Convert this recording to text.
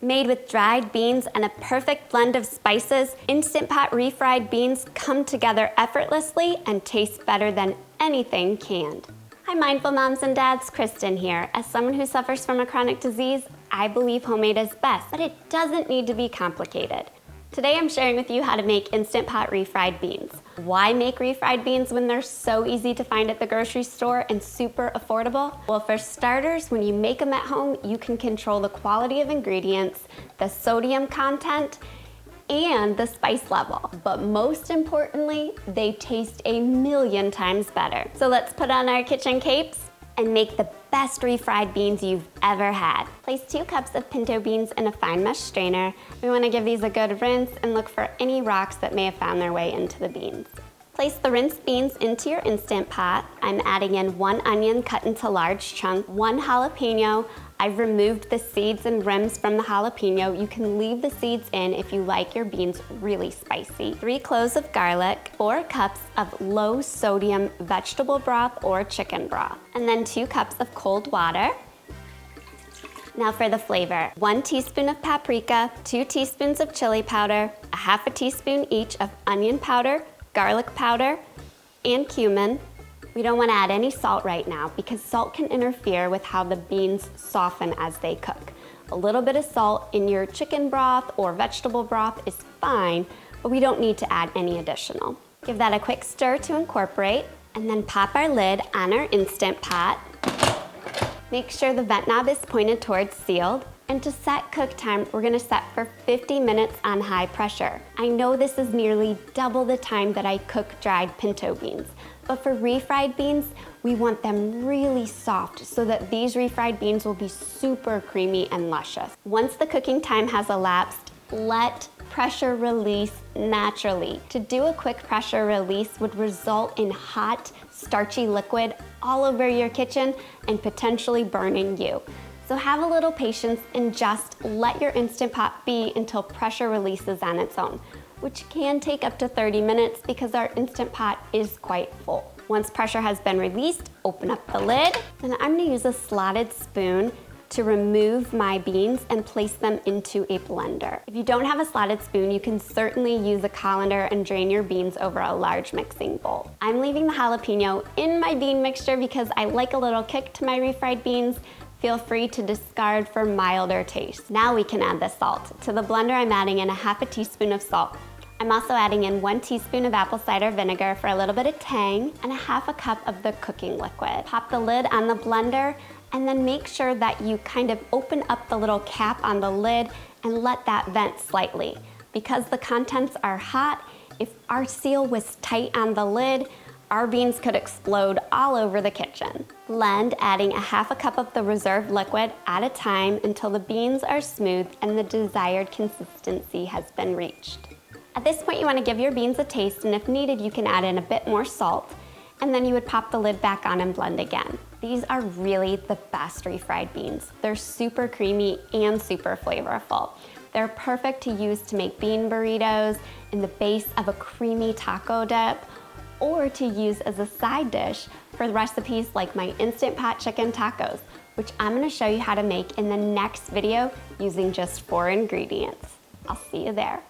Made with dried beans and a perfect blend of spices, Instant Pot refried beans come together effortlessly and taste better than anything canned. Hi mindful moms and dads, Kristen here. As someone who suffers from a chronic disease, I believe homemade is best, but it doesn't need to be complicated. Today I'm sharing with you how to make Instant Pot refried beans. Why make refried beans when they're so easy to find at the grocery store and super affordable? Well, for starters, when you make them at home, you can control the quality of ingredients, the sodium content, and the spice level. But most importantly, they taste a million times better. So let's put on our kitchen capes and make the best refried beans you've ever had. Place 2 cups of pinto beans in a fine mesh strainer. We wanna give these a good rinse and look for any rocks that may have found their way into the beans. Place the rinsed beans into your Instant Pot. I'm adding in 1 onion cut into large chunks, 1 jalapeno. I've removed the seeds and rims from the jalapeno. You can leave the seeds in if you like your beans really spicy. 3 cloves of garlic, 4 cups of low sodium vegetable broth or chicken broth, and then 2 cups of cold water. Now for the flavor. 1 teaspoon of paprika, 2 teaspoons of chili powder, 1/2 teaspoon each of onion powder, garlic powder, and cumin. We don't want to add any salt right now because salt can interfere with how the beans soften as they cook. A little bit of salt in your chicken broth or vegetable broth is fine, but we don't need to add any additional. Give that a quick stir to incorporate, and then pop our lid on our Instant Pot. Make sure the vent knob is pointed towards sealed. And to set cook time, we're gonna set for 50 minutes on high pressure. I know this is nearly double the time that I cook dried pinto beans, but for refried beans, we want them really soft so that these refried beans will be super creamy and luscious. Once the cooking time has elapsed, let pressure release naturally. To do a quick pressure release would result in hot, starchy liquid all over your kitchen and potentially burning you. So have a little patience and just let your Instant Pot be until pressure releases on its own, which can take up to 30 minutes because our Instant Pot is quite full. Once pressure has been released, open up the lid, and I'm gonna use a slotted spoon to remove my beans and place them into a blender. If you don't have a slotted spoon, you can certainly use a colander and drain your beans over a large mixing bowl. I'm leaving the jalapeno in my bean mixture because I like a little kick to my refried beans. Feel free to discard for milder taste. Now we can add the salt. To the blender, I'm adding in 1/2 teaspoon of salt. I'm also adding in 1 teaspoon of apple cider vinegar for a little bit of tang and 1/2 cup of the cooking liquid. Pop the lid on the blender and then make sure that you kind of open up the little cap on the lid and let that vent slightly. Because the contents are hot, if our seal was tight on the lid, our beans could explode all over the kitchen. Blend, adding 1/2 cup of the reserved liquid at a time until the beans are smooth and the desired consistency has been reached. At this point, you want to give your beans a taste, and if needed, you can add in a bit more salt, and then you would pop the lid back on and blend again. These are really the best refried beans. They're super creamy and super flavorful. They're perfect to use to make bean burritos in the base of a creamy taco dip, or to use as a side dish for recipes like my Instant Pot chicken tacos, which I'm gonna show you how to make in the next video using just 4 ingredients. I'll see you there.